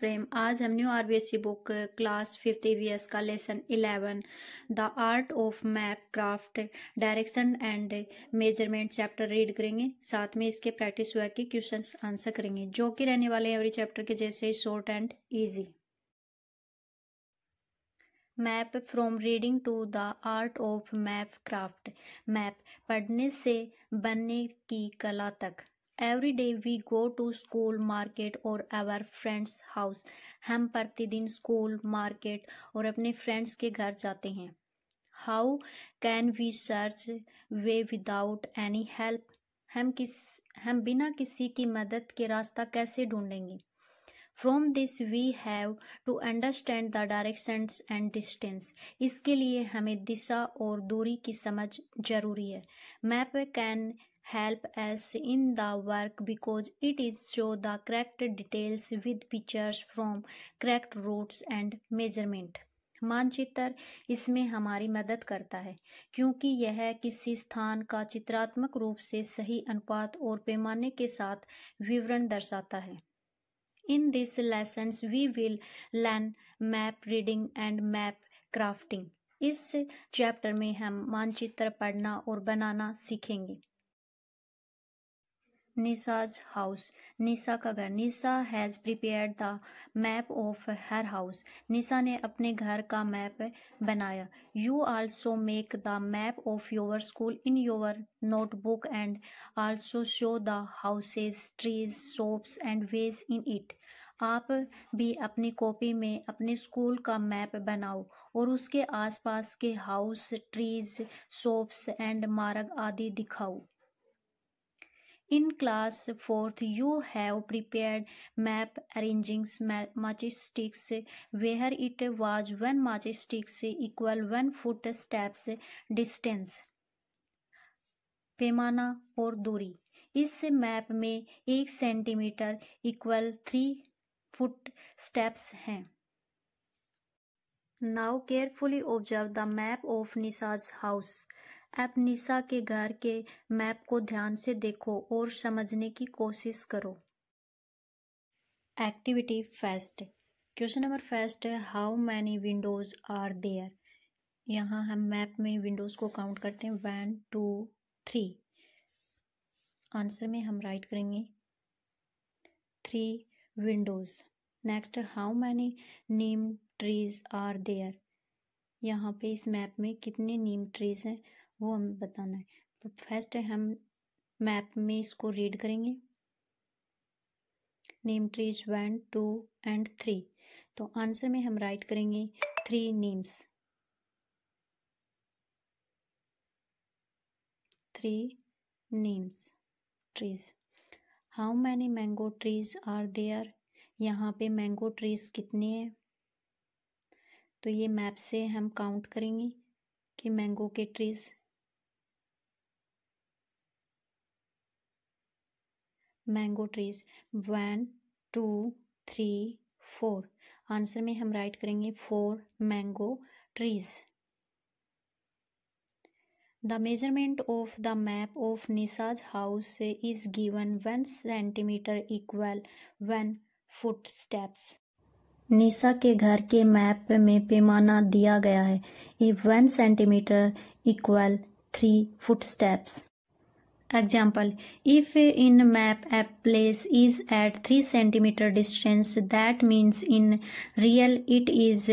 प्रेम। आज हम new RBSC book class 5th EVS का lesson 11 the art of map craft direction and measurement chapter read करेंगे। साथ में इसके प्रैक्टिस हुआ कि क्वेश्चंस आंसर करेंगे जो कि रहने वाले हैं एवरी चैप्टर के जैसे short and easy. Map from reading to the art of map craft. Map पढ़ने से बनने की कला तक। Every day we go to school, market और आवर फ्रेंड्स हाउस। हम प्रतिदिन स्कूल, मार्केट और अपने फ्रेंड्स के घर जाते हैं। How can we search way without any help. हम बिना किसी की मदद के रास्ता कैसे ढूंढेंगे। From this we have to understand the directions and distance. इसके लिए हमें दिशा और दूरी की समझ जरूरी है। Map can help us in the work because it is show the correct details with pictures from correct routes and measurement. मानचित्र इसमें हमारी मदद करता है क्योंकि यह किसी स्थान का चित्रात्मक रूप से सही अनुपात और पैमाने के साथ विवरण दर्शाता है। In these lessons we will learn map reading and map crafting. इस चैप्टर में हम मानचित्र पढ़ना और बनाना सीखेंगे। निशाज हाउस। निशा का घर। Nisha has prepared the map of her house. Nisha ने अपने घर का मैप बनाया। You also make the map of your school in your notebook and also show the houses, trees, shops and ways in it. आप भी अपनी कॉपी में अपने स्कूल का मैप बनाओ और उसके आसपास के हाउस, ट्रीज, शॉप्स एंड मार्ग आदि दिखाओ। In class 4th, you have prepared map arranging matchsticks where it was 1 matchsticks equal 1 foot steps distance. पैमाना और दूरी। इस मैप में 1 सेंटीमीटर इक्वल 3 फुट स्टेप्स हैं। Now carefully observe the map of Nisha's house. अब निशा के घर के मैप को ध्यान से देखो और समझने की कोशिश करो। Activity first. Question number first, how many windows are there. यहाँ हम मैप में विंडोज को काउंट करते हैं 1 2 3। आंसर में हम राइट करेंगे 3 windows. Next, how many neem trees are there. यहाँ पे इस मैप में कितने नीम ट्रीज हैं वो हमें बताना है। तो फर्स्ट हम मैप में इसको रीड करेंगे। Name trees 1 2 and 3। तो आंसर में हम राइट करेंगे 3 neems. 3 neems trees. How many mango trees are there. यहाँ पे मैंगो ट्रीज कितने हैं। तो ये मैप से हम काउंट करेंगे कि मैंगो के ट्रीज मैंगो ट्रीज 1 2 3 4। आंसर में हम राइट करेंगे 4 mango trees. The measurement of the map of Nisha's house is given 1 centimetre equal 1 foot steps. Nisha के घर के मैप में पैमाना दिया गया है 1 centimetre equal 3 foot steps. Example, if in map a place is at 3 centimeter distance, that means in real it is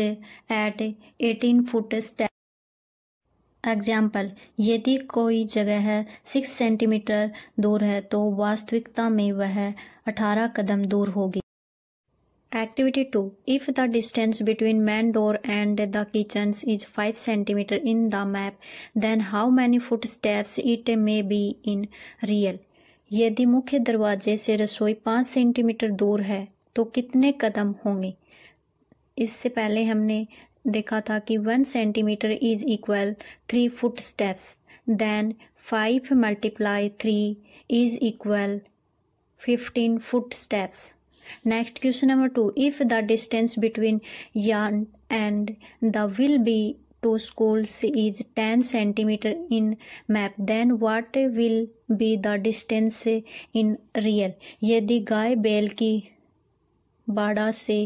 at 18 foot step. Example, यदि कोई जगह 6 सेंटीमीटर दूर है तो वास्तविकता में वह 18 कदम दूर होगी। Activity 2. If the distance between main door and the kitchen is 5 centimeter in the map, then how many footsteps it may be in real? यदि मुख्य दरवाजे से रसोई 5 सेंटीमीटर दूर है तो कितने कदम होंगे। इससे पहले हमने देखा था कि 1 centimetre is equal 3 foot steps. Then 5 multiply 3 is equal 15 foot steps. Next, question number 2. If the distance between yarn and the will be 2 schools is 10 centimeter in map, then what will be the distance in real? यदि गाय बैल की बाड़ा से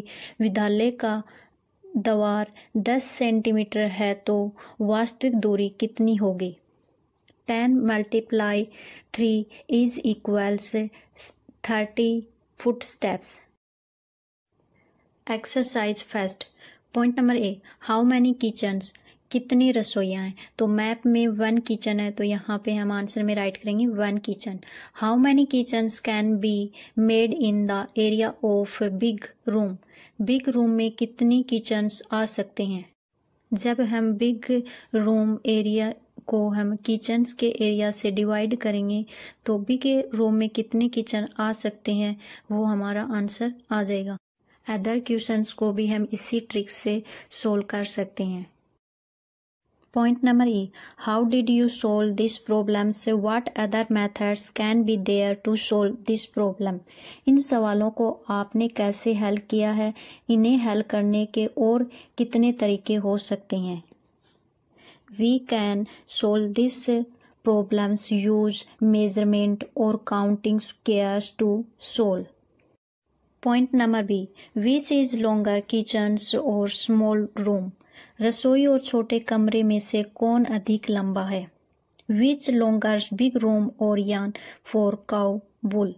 विद्यालय का द्वार 10 centimetre है तो वास्तविक दूरी कितनी होगी? 10 × 3 is equals 30 footsteps. Exercise first. Point number A, how many kitchens, कितनी रसोइयाँ हैं? तो मैप में 1 किचन है तो यहाँ पे हम आंसर में राइट करेंगे 1 kitchen. How many kitchens can be made in the area of big room, big room में कितनी किचन्स आ सकते हैं? जब हम बिग रूम एरिया को हम किचन्स के एरिया से डिवाइड करेंगे तो बिग रूम में कितने किचन आ सकते हैं वो हमारा आंसर आ जाएगा। अदर क्वेश्चंस को भी हम इसी ट्रिक से सोल्व कर सकते हैं। Point number E, how did you solve this problem say, what other methods can be there to solve this problem. इन सवालों को आपने कैसे हल किया है, इन्हें हल करने के और कितने तरीके हो सकते हैं? We can solve this problems use measurement और counting squares to solve. Point number B, which is longer kitchens और स्मॉल रूम, रसोई और छोटे कमरे में से कौन अधिक लंबा है? विच लॉन्गर बिग रूम और यार्न फॉर काउ वुल,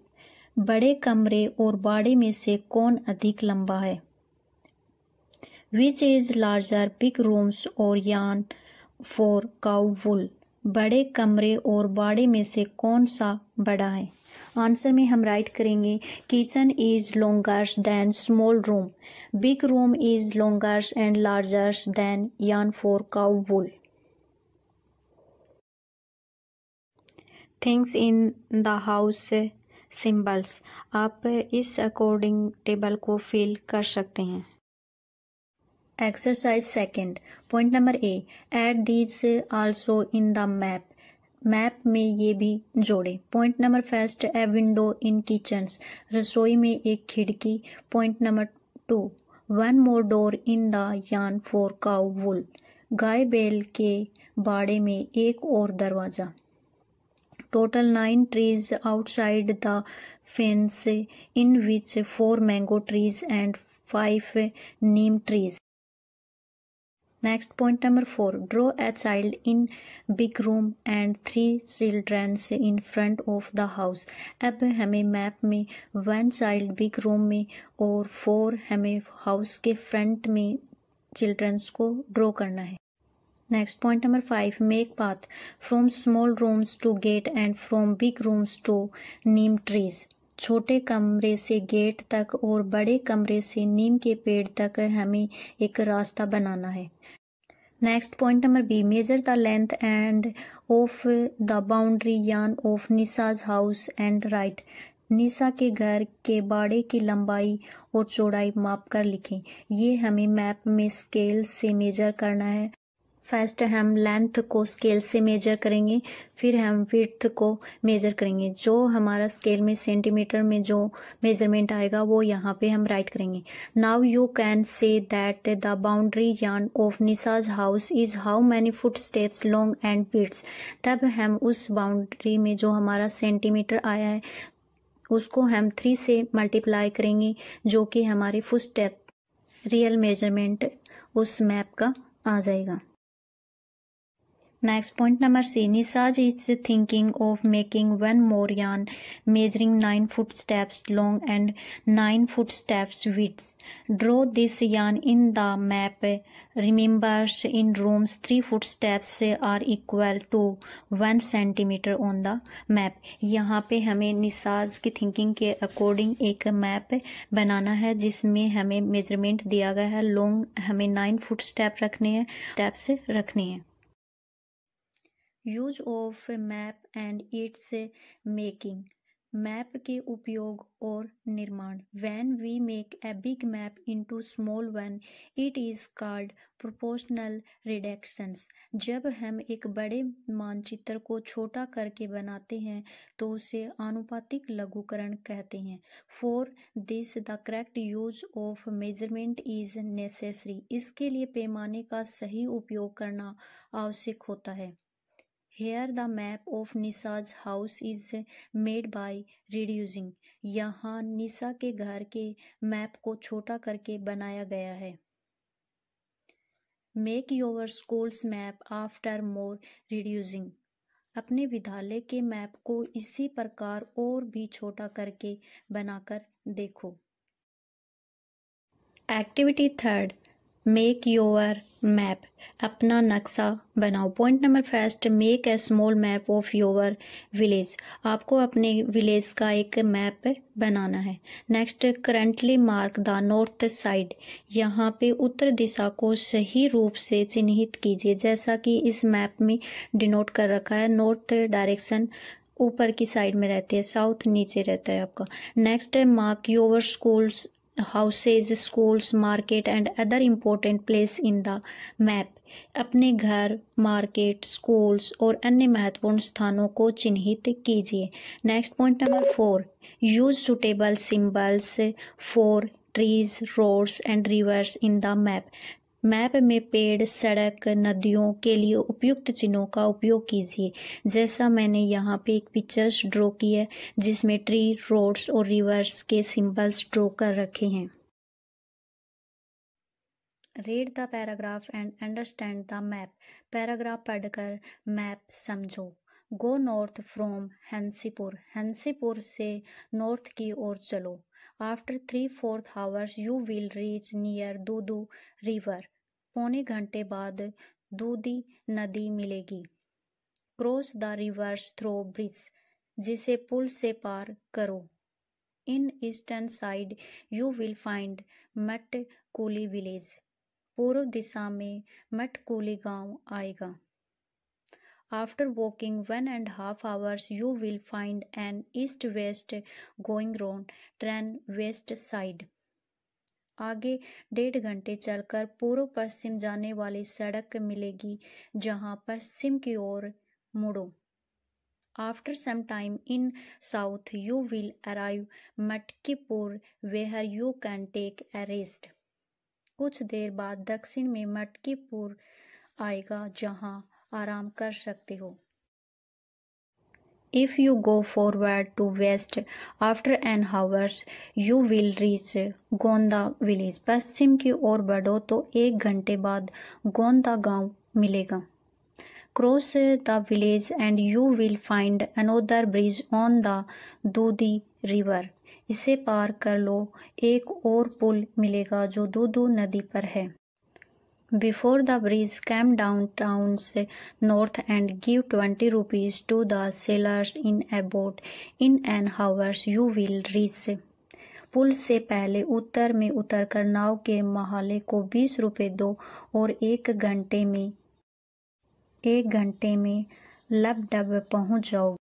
बड़े कमरे और बाड़े में से कौन अधिक लंबा है? Which is larger big rooms और यार्न फॉर काउ वुल, बड़े कमरे और बाड़े में से कौन सा बड़ा है? आंसर में हम राइट करेंगे kitchen is longer than small room, big room is longer and larger than yarn for cow wool. Things in the house symbols, आप इस अकॉर्डिंग टेबल को फिल कर सकते हैं। Exercise second. Point number A, add these also in the map, map में ये भी जोड़े। Point number first, a window in kitchens, रसोई में एक खिड़की। Point number 2, 1 more door in the yarn for cow वुल, गाय बैल के बाड़े में एक और दरवाजा। Total 9 trees outside the fence in which 4 mango trees and 5 Neem trees. Next, point number 4, draw a child in big room and 3 children in front of the house। अब हमें map में 1 child big room में और 4 हमें house के front में children's को draw करना है। Next, point number 5, make path from small rooms to gate and from big rooms to neem trees, छोटे कमरे से गेट तक और बड़े कमरे से नीम के पेड़ तक हमें एक रास्ता बनाना है। Next, point number B, measure the length and of the boundary yarn of Nisha's house and write, Nisha के घर के बाड़े की लंबाई और चौड़ाई माप कर लिखें। ये हमें मैप में स्केल से मेजर करना है। फर्स्ट हम लेंथ को स्केल से मेजर करेंगे, फिर हम विड्थ को मेजर करेंगे। जो हमारा स्केल में सेंटीमीटर में जो मेजरमेंट आएगा वो यहाँ पे हम राइट करेंगे। Now you can say that the boundary yarn of Nisha's house is how many foot steps long and width. तब हम उस बाउंड्री में जो हमारा सेंटीमीटर आया है उसको हम 3 से मल्टीप्लाई करेंगे, जो कि हमारी फुट स्टेप रियल मेजरमेंट उस मैप का आ जाएगा। Next, point number C, Nisaj is thinking of making 1 more yarn measuring 9 footsteps long and 9 footsteps width. Draw this yarn in the map. Remember, in rooms 3 footsteps are equal to 1 centimeter on the map. यहाँ पे हमें निसाज की thinking के according एक map बनाना है जिसमें हमें measurement दिया गया है। लॉन्ग हमें 9 फुटस्टेप रखने हैं, स्टेप्स रखने हैं। Use of map and its making, map के उपयोग और निर्माण। When we make a big map into small one it is called proportional reductions. जब हम एक बड़े मानचित्र को छोटा करके बनाते हैं तो उसे आनुपातिक लघुकरण कहते हैं। For this the correct use of measurement is necessary, इसके लिए पैमाने का सही उपयोग करना आवश्यक होता है। Here the map of Nisa's house is made by reducing. यहाँ निसा के घर के मैप को छोटा करके बनाया गया है. Make your school's map after more reducing. अपने विद्यालय के मैप को इसी प्रकार और भी छोटा करके बनाकर देखो. एक्टिविटी 3. Make your map. अपना नक्शा बनाओ. Point number 1. Make a small map of your village. आपको अपने विलेज का एक मैप बनाना है. Next, currently mark the north side. यहाँ पे उत्तर दिशा को सही रूप से चिन्हित कीजिए. जैसा कि इस मैप में डिनोट कर रखा है, नॉर्थ डायरेक्शन ऊपर की साइड में रहती है, साउथ नीचे रहता है आपका. Next, mark your schools, houses, schools, market and other important place in the map. अपने घर, मार्केट, स्कूल्स और अन्य महत्वपूर्ण स्थानों को चिन्हित कीजिए. Next, point number 4. Use suitable symbols for trees, roads and rivers in the map. Map में पेड़, सड़क, नदियों के लिए उपयुक्त चिन्हों का उपयोग कीजिए. जैसा मैंने यहाँ पे एक पिक्चर्स ड्रॉ की है जिसमें ट्री, रोड्स और रिवर्स के सिंबल्स ड्रॉ कर रखे हैं. Read the paragraph and understand the map. Paragraph पढ़कर मैप समझो. गो नॉर्थ फ्रॉम हंसीपुर. हंसीपुर से नॉर्थ की ओर चलो. After 3/4 hours you will reach near Dudu river. पौने घंटे बाद दूधी नदी मिलेगी. Cross the rivers through bridge. जिसे पुल से पार करो. In eastern side you will find Matkuli village. पूर्व दिशा में मटकुली गांव आएगा. After walking 1.5 hours you will find an east-west going round train west side. आगे 1.5 घंटे चलकर पूर्व पश्चिम जाने वाली सड़क मिलेगी जहां पश्चिम की ओर मुड़ो. After some time in south you will arrive Matkipur where you can take a rest. कुछ देर बाद दक्षिण में मटकीपुर आएगा जहां आराम कर सकते हो. If you go forward to west after an hours you will reach Gonda village. पश्चिम की ओर बढ़ो तो 1 घंटे बाद गोंदा गांव मिलेगा. Cross the village and you will find another bridge on the Dudhi river. इसे पार कर लो, एक और पुल मिलेगा जो दूधू नदी पर है. Before the bridge come down towns north and give 20 rupees to the sailors in a boat. In an hours you will reach. पुल से पहले उत्तर में उतरकर नाव के महाले को 20 रुपये दो और एक घंटे में लबडब पहुंच जाओ.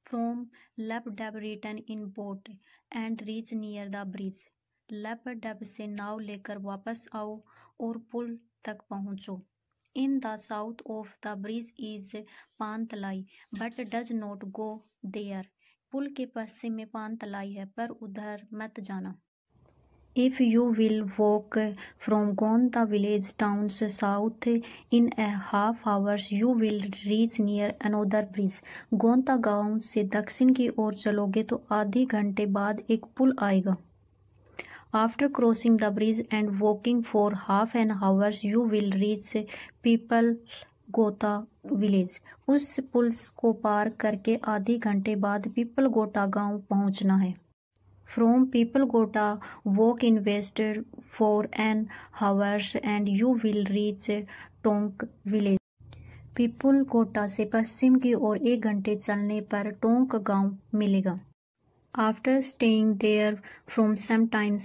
From लबडब return in boat and reach near the bridge. लबडब से नाव लेकर वापस आओ और पुल तक पहुंचो. In the south of the bridge is Pantalai but does not go there. पुल के पश्चिम में पानतलाई है पर उधर मत जाना. If you will walk from Gonda village towns south in a half hours you will reach near another bridge. Gonda गांव से दक्षिण की ओर चलोगे तो आधे घंटे बाद एक पुल आएगा. After crossing the bridge and walking for half an hour, you will reach People Gota village. उस पुल को पार करके आधे घंटे बाद पीपल गोटा गांव पहुंचना है. From People Gota, walk in west for an hour and you will reach Tonk village. People गोटा से पश्चिम की ओर 1 घंटे चलने पर टोंक गांव मिलेगा. After staying there from some times,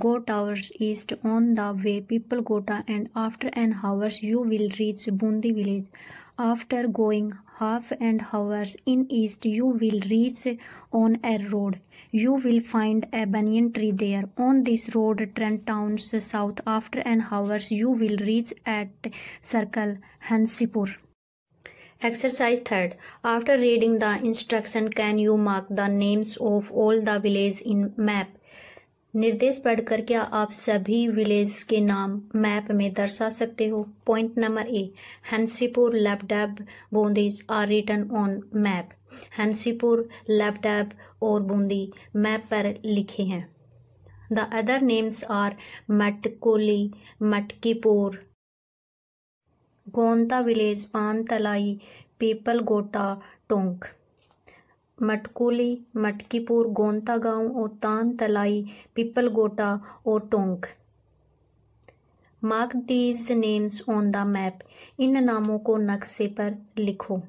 go towards east on the way People Gota and after an hour you will reach Bundi village. After going half an hour in east you will reach on a road. You will find a banyan tree there. On this road trend towns south. After an hour you will reach at circle Hansipur. Exercise 3. After reading the instruction, can you mark the names of all the villages in map? निर्देश पढ़कर क्या आप सभी village के नाम map में दर्शा सकते हो? Point number A, Hansipur, laptop, Bundis are written on map. Hansipur, laptop और बूंदी मैप पर लिखे हैं। The other names are Matkuli, Matkipur, Gonta village, Pantalai, Pipalgota, Tonk. Matkuli, Matkipur, Gonta गांव और तानतलाई, पीपलगोटा और Tonk. Mark these names on the map, इन नामों को नक्शे पर लिखो।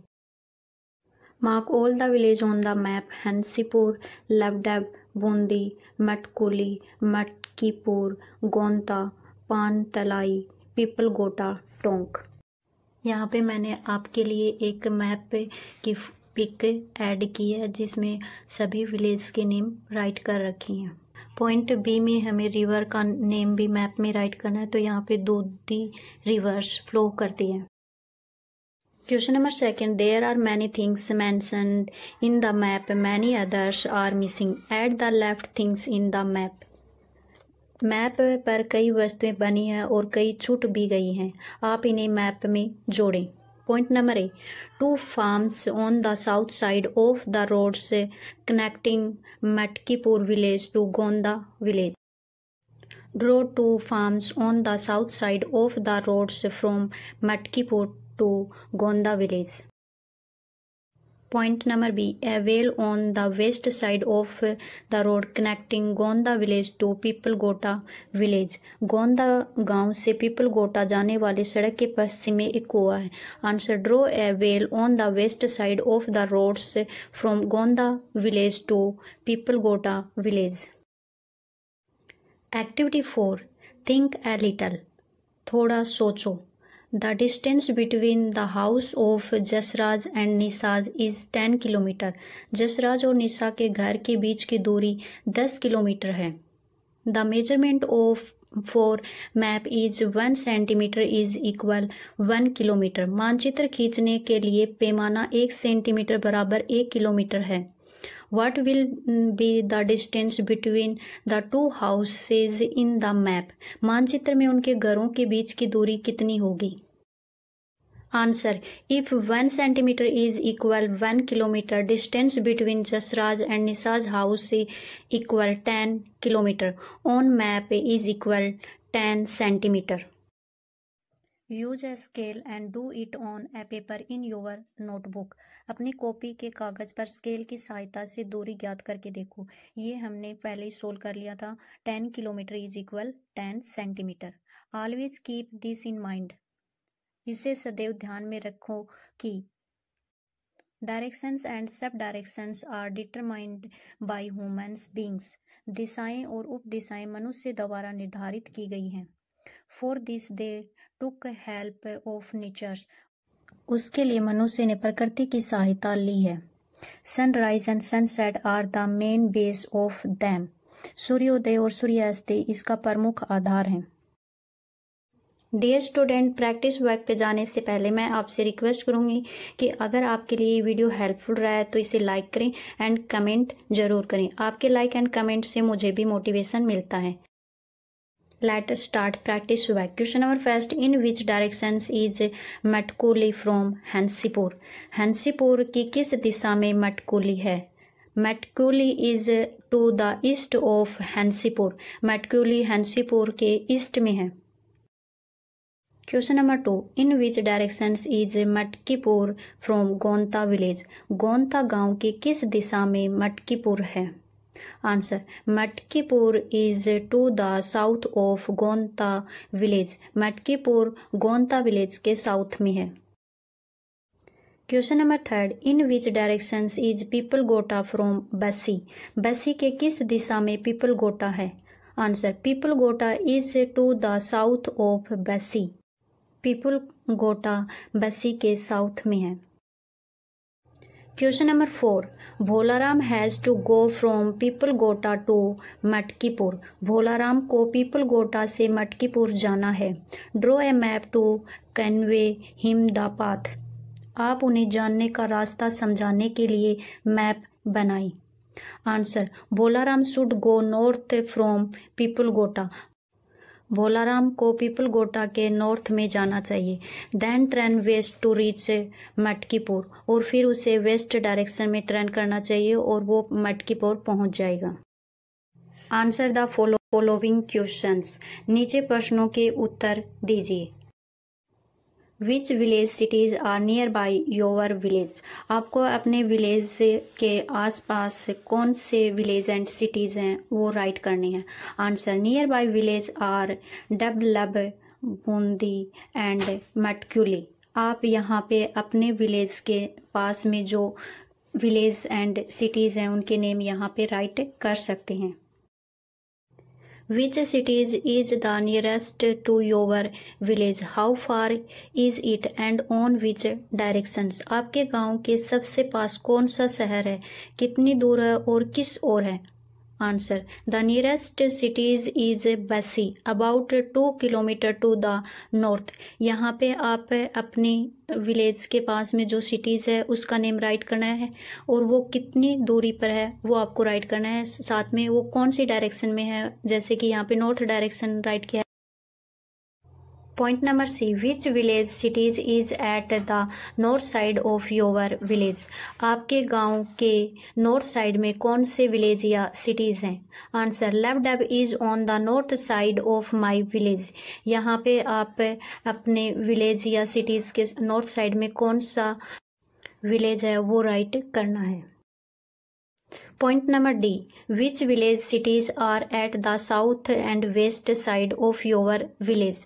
Mark all the village on the map, Hansipur, Labdub, Bundi, Matkuli, Matkipur, Gonta, Pantalai, Pipalgota, Tonk. यहाँ पे मैंने आपके लिए एक मैप की पिक ऐड की है जिसमें सभी विलेज के नेम राइट कर रखी हैं। पॉइंट बी में हमें रिवर का नेम भी मैप में राइट करना है, तो यहाँ पे दूधी रिवर्स फ्लो करती है। Question number second, there are many things mentioned in the map, many others are missing, add the left things in the map. Map पर कई वस्तुएं बनी हैं और कई छूट भी गई हैं, आप इन्हें मैप में जोड़ें। Point number A, 2 farms on the south side of the roads connecting Matkipur village to Gonda village. Draw 2 farms on the south side of the roads from Matkipur to Gonda village. Point number B, a well on the west side of the road connecting Gonda village to Pipalgota village. गोंदा गांव से पीपलगोटा जाने वाली सड़क के पश्चिम में एक कुआं है। Answer, draw a well on the west side of the roads from Gonda village to Pipalgota village. Activity 4, think a little, थोड़ा सोचो। The distance between the house of Jasraj and Nisha's is 10 kilometre. Jasraj और निशा के घर के बीच की दूरी 10 किलोमीटर है। The measurement of for map is 1 centimetre is equal 1 kilometre. मानचित्र खींचने के लिए पैमाना 1 सेंटीमीटर बराबर 1 किलोमीटर है। What will be the distance between the 2 houses in the map? मानचित्र में उनके घरों के बीच की दूरी कितनी होगी? Answer, if 1 centimeter is equal 1 kilometer, distance between Jasraj and Nisa's house equal 10 kilometer. On map is equal 10 centimeter. Use a scale and do it on a paper in your notebook. अपनी copy के कागज पर scale की सहायता से दूरी ज्ञात करके देखो। ये हमने पहले ही सोल्व कर लिया था। 10 kilometre is equal 10 centimetre. Always keep this in mind, इसे सदैव ध्यान में रखो कि directions and sub directions are determined by humans beings. दिशाएं और उप दिशाएं मनुष्य द्वारा निर्धारित की गई हैं। For this they took help of natures, उसके लिए मनुष्य ने प्रकृति की सहायता ली है। Sunrise and sunset are the main base of them, सूर्योदय और सूर्यास्त इसका प्रमुख आधार है। डियर स्टूडेंट, प्रैक्टिस वर्क पे जाने से पहले मैं आपसे रिक्वेस्ट करूंगी कि अगर आपके लिए ये वीडियो हेल्पफुल रहा है तो इसे लाइक करें एंड कमेंट जरूर करें। आपके लाइक एंड कमेंट से मुझे भी मोटिवेशन मिलता है। Let start practice work. Question number first, in which directions is Matkuli from Hansipur? Hansipur की किस दिशा में मटकुली है? Matkuli is to the east of Hansipur, Matkuli Hansipur के ईस्ट में है। Question number 2, in which directions is Matkipur from Gonta village? Gonta गांव की किस दिशा में मटकीपुर है? Answer, Matkipur is to the south of Gonta village, Matkipur Gonta village के साउथ में है। Question number 3, in which directions is Pipalgota from Basi? Basi के किस दिशा में पीपलगोटा है? Answer, Pipalgota is to the south of Basi, Pipalgota Basi के साउथ में है। Question number 4, Bholaram has to go from Pipalgota to Matkipur. Bholaram को पीपलगोटा से मटकीपुर जाना है। Draw a map to convey him the path. आप उन्हें जानने का रास्ता समझाने के लिए मैप बनाएं। Answer, Bolaram should go north from Pipalgota. Bolaram को पीपलगोटा के नॉर्थ में जाना चाहिए। Then turn west to reach Matkipur, और फिर उसे वेस्ट डायरेक्शन में टर्न करना चाहिए और वो मटकीपुर पहुंच जाएगा। Answer the following questions. नीचे प्रश्नों के उत्तर दीजिए। Which village cities are nearby your village. आपको अपने विलेज के आसपास कौन से विलेज एंड सिटीज़ हैं वो राइट करनी है। Answer, nearby village are डबलब, बूंदी एंड मटक्यूली। आप यहाँ पे अपने विलेज के पास में जो विलेज एंड सिटीज़ हैं उनके नेम यहाँ पे राइट कर सकते हैं। Which cities is the nearest to your village? How far is it and on which directions? आपके गांव के सबसे पास कौन सा शहर है, कितनी दूर है और किस ओर है। Answer, the nearest cities is Basi, about 2 kilometre to the north. यहाँ पे आप अपनी विलेज के पास में जो सिटीज़ है उसका नेम राइट करना है और वो कितनी दूरी पर है वो आपको राइट करना है। साथ में वो कौन सी डायरेक्शन में है, जैसे कि यहाँ पे नॉर्थ डायरेक्शन राइट किया है। Point number C, which village cities is at the north side of your village. आपके गांव के नॉर्थ साइड में कौन से विलेज या सिटीज़ हैं। आंसर, लेवडब is on the north side of my village. यहाँ पे आप अपने विलेज या सिटीज़ के नॉर्थ साइड में कौन सा विलेज है वो राइट करना है। Point number D, which village cities are at the south and west side of your village.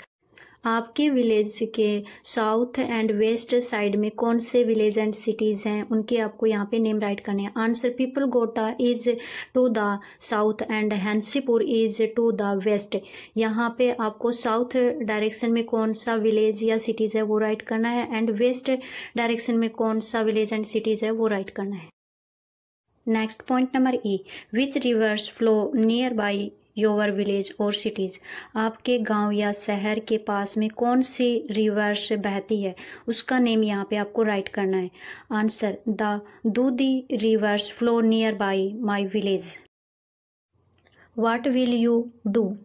आपके विलेज के साउथ एंड वेस्ट साइड में कौन से विलेज एंड सिटीज़ हैं उनके आपको यहाँ पे नेम राइट करने हैं। Answer, Pipalgota is to the south and Hansipur is to the west. यहाँ पे आपको साउथ डायरेक्शन में कौन सा विलेज या सिटीज़ है वो राइट करना है एंड वेस्ट डायरेक्शन में कौन सा विलेज एंड सिटीज़ है वो राइट करना है। Next point number E, which reverse flow nearby your village और सिटीज़। आपके गांव या शहर के पास में कौन सी रिवर्स बहती है उसका नेम यहाँ पे आपको राइट करना है। Answer, the Dudhi rivers flow nearby my village. What will you do,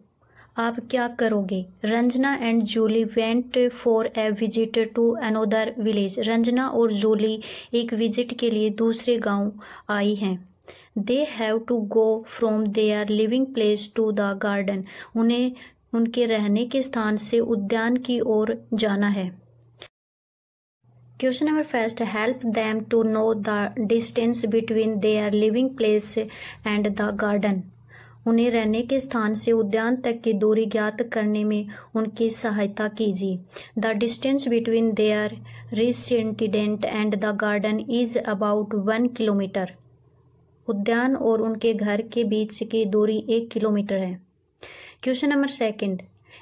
आप क्या करोगे। Ranjana and Julie went for a visit to another village. Ranjana और जूली एक विजिट के लिए दूसरे गांव आई हैं। They have to go from their living place to the garden. उन्हें उनके रहने के स्थान से उद्यान की ओर जाना है। Question number first, help them to know the distance between their living place and the garden. उन्हें रहने के स्थान से उद्यान तक की दूरी ज्ञात करने में उनकी सहायता कीजिए। The distance between there resident and the garden is about 1 kilometre. उद्यान और उनके घर के बीच की दूरी 1 किलोमीटर है। Question number second,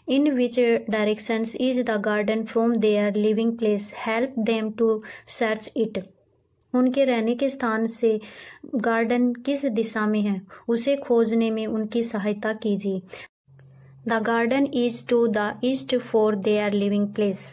in which directions is the garden from their living place, help them to search it. उनके रहने के स्थान से गार्डन किस दिशा में है उसे खोजने में उनकी सहायता कीजिए। The garden is to the east for their living place.